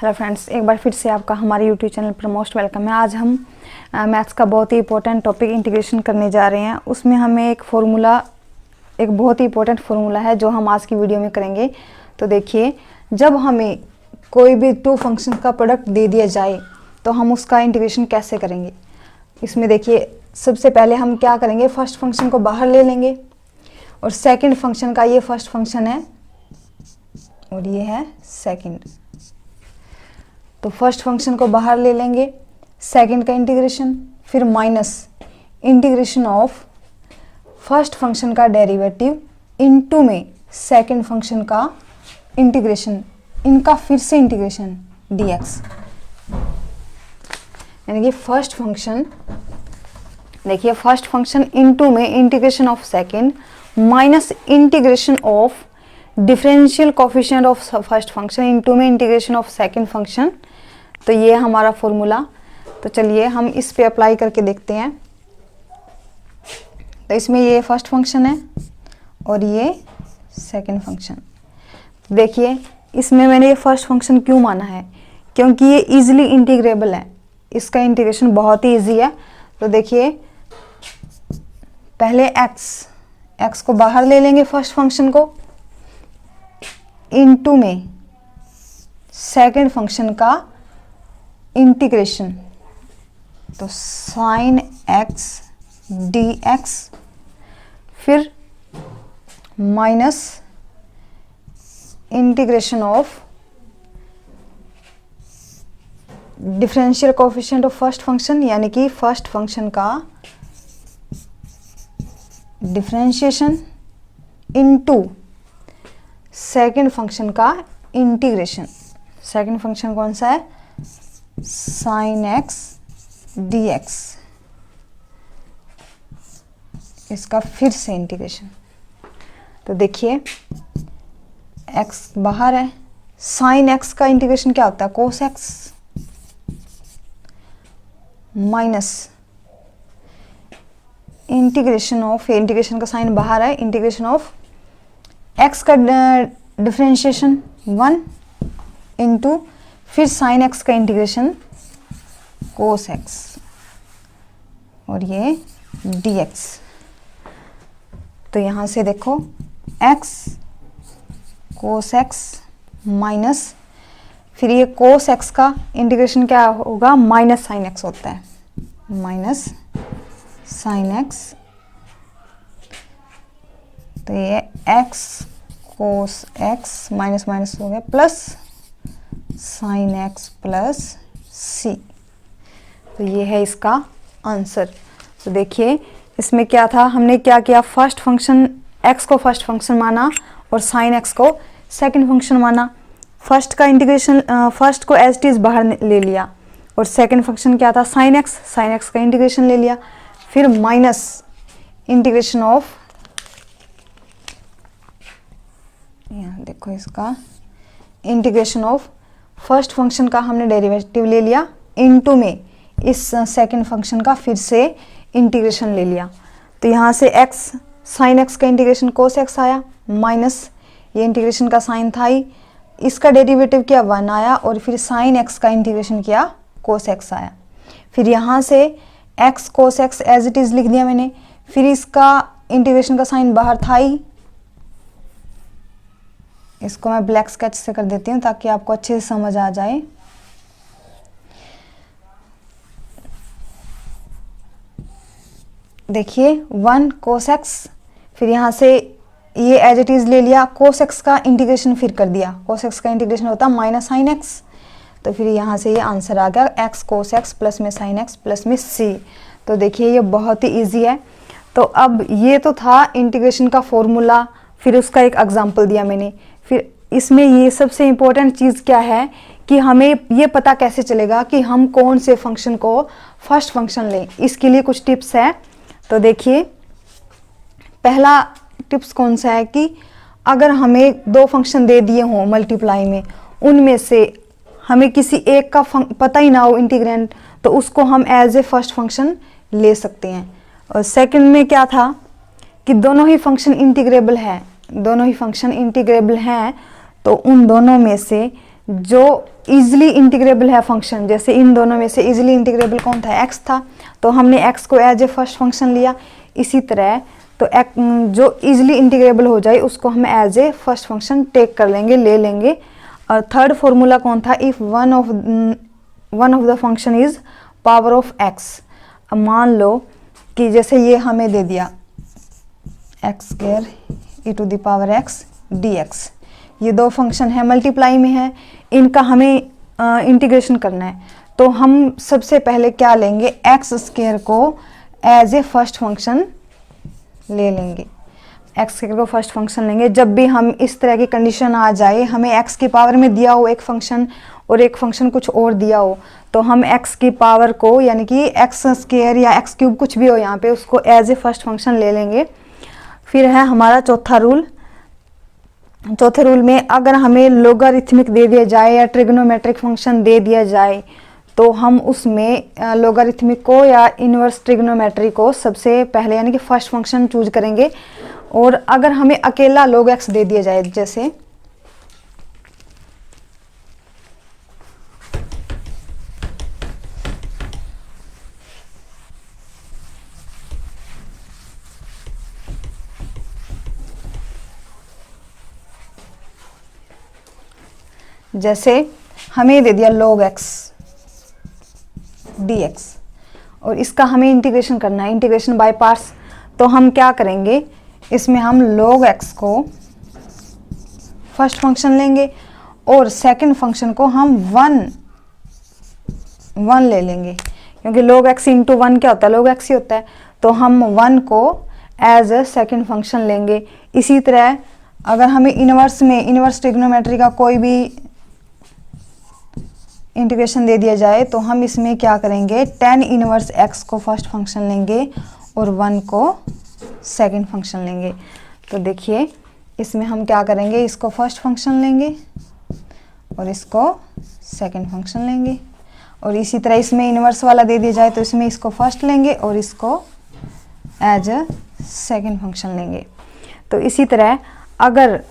Hello friends, एक बार फिर से आपका हमारे यूट्यूब चैनल पर मोस्ट वेलकम है। आज हम मैथ्स का बहुत ही इंपॉर्टेंट टॉपिक इंटीग्रेशन करने जा रहे हैं। उसमें हमें एक बहुत ही इंपॉर्टेंट फार्मूला है जो हम आज की वीडियो में करेंगे। तो देखिए, जब हमें कोई भी टू फंक्शन का प्रोडक्ट दे दिया जाए तो हम उसका इंटीग्रेशन कैसे करेंगे। इसमें देखिए, सबसे पहले हम क्या करेंगे, फर्स्ट फंक्शन को बाहर ले लेंगे और सेकेंड फंक्शन का, ये फर्स्ट फंक्शन है और ये है सेकेंड। तो फर्स्ट फंक्शन को बाहर ले लेंगे, सेकंड का इंटीग्रेशन, फिर minus integration of first function का डेरिवेटिव इनटू में सेकंड फंक्शन का इंटीग्रेशन, इनका फिर से इंटीग्रेशन dx। यानी कि फर्स्ट फंक्शन, देखिए फर्स्ट फंक्शन इनटू में integration of second minus integration of differential coefficient of first function into में इंटीग्रेशन ऑफ सेकंड फंक्शन। तो ये हमारा फॉर्मूला। तो चलिए हम इस पे अप्लाई करके देखते हैं। तो इसमें ये फर्स्ट फंक्शन है और ये सेकंड फंक्शन। देखिए, इसमें मैंने ये फर्स्ट फंक्शन क्यों माना है, क्योंकि ये इजीली इंटीग्रेबल है, इसका इंटीग्रेशन बहुत ही इजी है। तो देखिए, पहले x को बाहर ले लेंगे फर्स्ट फंक्शन को, इनटू में सेकंड फंक्शन का इंटीग्रेशन, तो साइन x dx, फिर minus integration of differential coefficient of first function, यानी कि फर्स्ट फंक्शन का डिफरेंशिएशन इनटू सेकेंड फंक्शन का इंटीग्रेशन। सेकेंड फंक्शन कौन सा है, साइन x dx, इसका फिर से इंटीग्रेशन। तो देखिए, x बाहर है, साइन x का इंटीग्रेशन क्या होता है, कोस x, minus integration of, integration का साइन बाहर है, इंटीग्रेशन ऑफ x का डिफरेंशिएशन 1 इंटू फिर साइन x का इंटीग्रेशन कोस x और ये dx। तो यहाँ से देखो, x कोस x माइनस, फिर ये कोस x का इंटीग्रेशन क्या होगा, माइनस साइन x होता है, माइनस साइन x। तो ये x cos x minus minus हो गया plus sign x plus c। तो ये है इसका आंसर। तो देखिए, इसमें क्या था, हमने क्या किया, फर्स्ट फंक्शन x को फर्स्ट फंक्शन माना और साइन x को सेकंड फंक्शन माना। फर्स्ट का इंटीग्रेशन, फर्स्ट को एज इट इज बाहर ले लिया और सेकंड फंक्शन क्या था, साइन x का इंटीग्रेशन ले लिया, फिर माइनस इंटीग्रेशन ऑफ, यहाँ देखो इसका इंटीग्रेशन ऑफ फर्स्ट फंक्शन का हमने डेरिवेटिव ले लिया, इनटू में इस सेकंड फंक्शन का फिर से इंटीग्रेशन ले लिया। तो यहाँ से x साइन x का इंटीग्रेशन कोस x आया, माइनस ये इंटीग्रेशन का साइन था ही, इसका डेरिवेटिव किया 1 आया और फिर साइन x का इंटीग्रेशन किया कोस x आया। फिर यहाँ से x cos x as it is लिख दिया मैंने, फिर इसका इंटीग्रेशन का साइन बाहर था ही, इसको मैं ब्लैक स्केच से कर देती हूँ ताकि आपको अच्छे से समझ आ जाए। देखिए 1 कोस x, फिर यहाँ से ये एज इट इज ले लिया, कोस x का इंटीग्रेशन फिर कर दिया, कोस x का इंटीग्रेशन होता है माइनस साइन x। तो फिर यहाँ से ये आंसर आ गया, x कोस x प्लस में साइन x प्लस में c। तो देखिए, ये बहुत ही इजी है। तो अब ये तो था इंटीग्रेशन का फॉर्मूला, फिर उसका एक एग्जाम्पल दिया मैंने। फिर इसमें ये सबसे इम्पोर्टेंट चीज़ क्या है कि हमें ये पता कैसे चलेगा कि हम कौन से फंक्शन को फर्स्ट फंक्शन लें। इसके लिए कुछ टिप्स है। तो देखिए, पहला टिप्स कौन सा है कि अगर हमें 2 फंक्शन दे दिए हों मल्टीप्लाई में, उनमें से हमें किसी एक का पता ही ना हो इंटीग्रेंड, तो उसको हम एज ए फर्स्ट फंक्शन ले सकते हैं। और सेकंड में क्या था कि दोनों ही फंक्शन इंटीग्रेबल है, दोनों ही फंक्शन इंटीग्रेबल हैं, तो उन दोनों में से जो इजीली इंटीग्रेबल है फंक्शन, जैसे इन दोनों में से इजीली इंटीग्रेबल कौन था, x था, तो हमने x को एज ए फर्स्ट फंक्शन लिया। इसी तरह तो जो इजीली इंटीग्रेबल हो जाए उसको हम as a first function take कर लेंगे, ले लेंगे। और थर्ड फॉर्मूला कौन था, if one of the function is power of x। अब मान लो कि जैसे ये हमें दे दिया x square e to the power x dx, ये दो फंक्शन है, मल्टीप्लाई में है, इनका हमें इंटीग्रेशन करना है। तो हम सबसे पहले क्या लेंगे, एक्स स्क्वायर को एज ए फर्स्ट फंक्शन ले लेंगे, एक्स स्क्वायर को फर्स्ट फंक्शन लेंगे। जब भी हम इस तरह की कंडीशन आ जाए, हमें एक्स की पावर में दिया हो एक फंक्शन और एक फंक्शन कुछ और दिया हो, तो हम एक्स की पावर को यानी कि एक्स स्क्वायर या एक्स क्यूब कुछ भी हो यहाँ पे, उसको एज ए फर्स्ट फंक्शन ले लेंगे। फिर है हमारा चौथा रूल। चौथे रूल में अगर हमें लोगारिथमिक दे दिया जाए या ट्रिग्नोमेट्रिक फंक्शन दे दिया जाए, तो हम उसमें लोगारिथमिक को या इनवर्स ट्रिग्नोमेट्री को सबसे पहले यानी कि फर्स्ट फंक्शन चूज करेंगे। और अगर हमें अकेला log x दे दिया जाए, जैसे हमें दे दिया log x dx और इसका हमें इंटीग्रेशन करना है, इंटीग्रेशन बाय पार्ट्स। तो हम क्या करेंगे, इसमें हम log x को फर्स्ट फंक्शन लेंगे और सेकंड फंक्शन को हम वन ले लेंगे, क्योंकि log x इंटू वन क्या होता है, log x ही होता है। तो हम 1 को एज ए सेकंड फंक्शन लेंगे। इसी तरह अगर हमें इनवर्स ट्रिग्नोमेट्री का कोई भी इंटीग्रेशन दे दिया जाए, तो हम इसमें क्या करेंगे, tan इनवर्स x को फर्स्ट फंक्शन लेंगे और 1 को सेकंड फंक्शन लेंगे। तो देखिए इसमें हम क्या करेंगे, इसको फर्स्ट फंक्शन लेंगे और इसको सेकंड फंक्शन लेंगे। और इसी तरह इसमें इनवर्स वाला दे दिया जाए तो इसमें इसको फर्स्ट लेंगे और इसको एज अ सेकंड फंक्शन लेंगे। तो इसी तरह अगर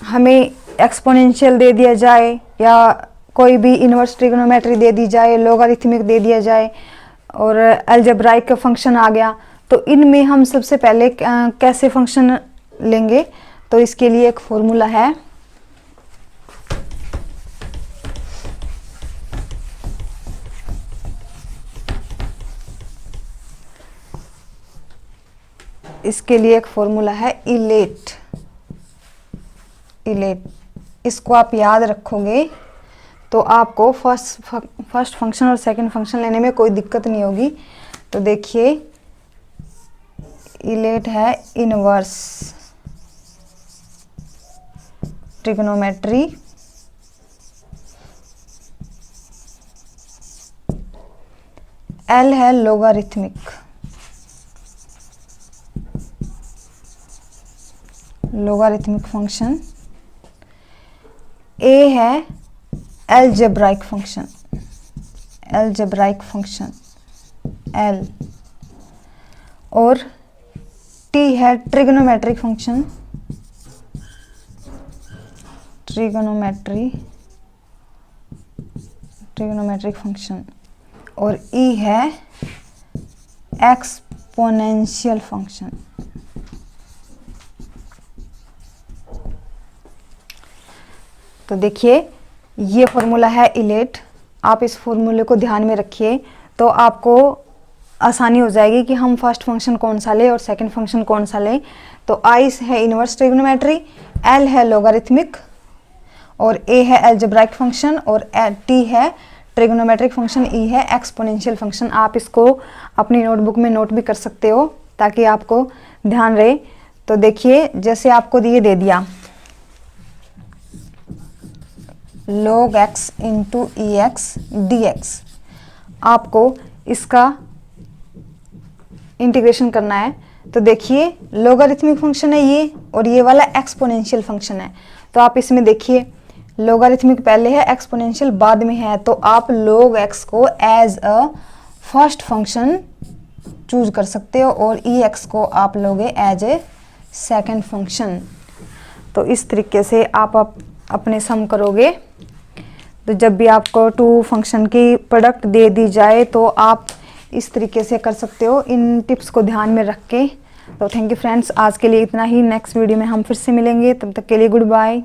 हमें एक्सपोनेंशियल दे दिया जाए या कोई भी इनवर्स ट्रिग्नोमेट्री दे दी जाए, लोगारिथमिक दे दिया जाए और अलजेब्राइक का फंक्शन आ गया, तो इनमें हम सबसे पहले कैसे फंक्शन लेंगे, तो इसके लिए एक फॉर्मूला है। इसके लिए एक फॉर्मूला है इलेट। इसको आप याद रखोगे तो आपको फर्स्ट फंक्शन और सेकंड फंक्शन लेने में कोई दिक्कत नहीं होगी। तो देखिए इलेट है इनवर्स ट्रिग्नोमेट्री, एल है लोगारिथमिक, फंक्शन, ए है अलजेब्राइक फंक्शन, एल, और टी है ट्रिग्नोमेट्रिक फंक्शन, ट्रिग्नोमेट्रिक फंक्शन, और ई है एक्सपोनेंशियल फंक्शन। तो देखिए ये फॉर्मूला है इलेट, आप इस फॉर्मूले को ध्यान में रखिए तो आपको आसानी हो जाएगी कि हम फर्स्ट फंक्शन कौन सा लें और सेकंड फंक्शन कौन सा लें। तो आई है इनवर्स ट्रिग्नोमेट्री, एल है लोगारिथमिक और ए है अलजेब्राइक फंक्शन और टी है ट्रिग्नोमेट्रिक फंक्शन, ई है एक्सपोनेंशियल फंक्शन। आप इसको अपनी नोटबुक में नोट भी कर सकते हो ताकि आपको ध्यान रहे। तो देखिए जैसे आपको ये दे दिया log x इंटू ई एक्स डी एक्स, आपको इसका इंटीग्रेशन करना है। तो देखिए लोगारिथमिक फंक्शन है ये और ये वाला एक्सपोनेंशियल फंक्शन है। तो आप इसमें देखिए लोगारिथमिक पहले है, एक्सपोनेंशियल बाद में है, तो आप log x को as a first function choose कर सकते हो और ई एक्स को आप लोगे एज ए सेकेंड फंक्शन। तो इस तरीके से आप अपने सम करोगे तो जब भी आपको टू फंक्शन की प्रोडक्ट दे दी जाए तो आप इस तरीके से कर सकते हो, इन टिप्स को ध्यान में रख के। तो थैंक यू फ्रेंड्स, आज के लिए इतना ही। नेक्स्ट वीडियो में हम फिर से मिलेंगे, तब तक के लिए गुड बाय।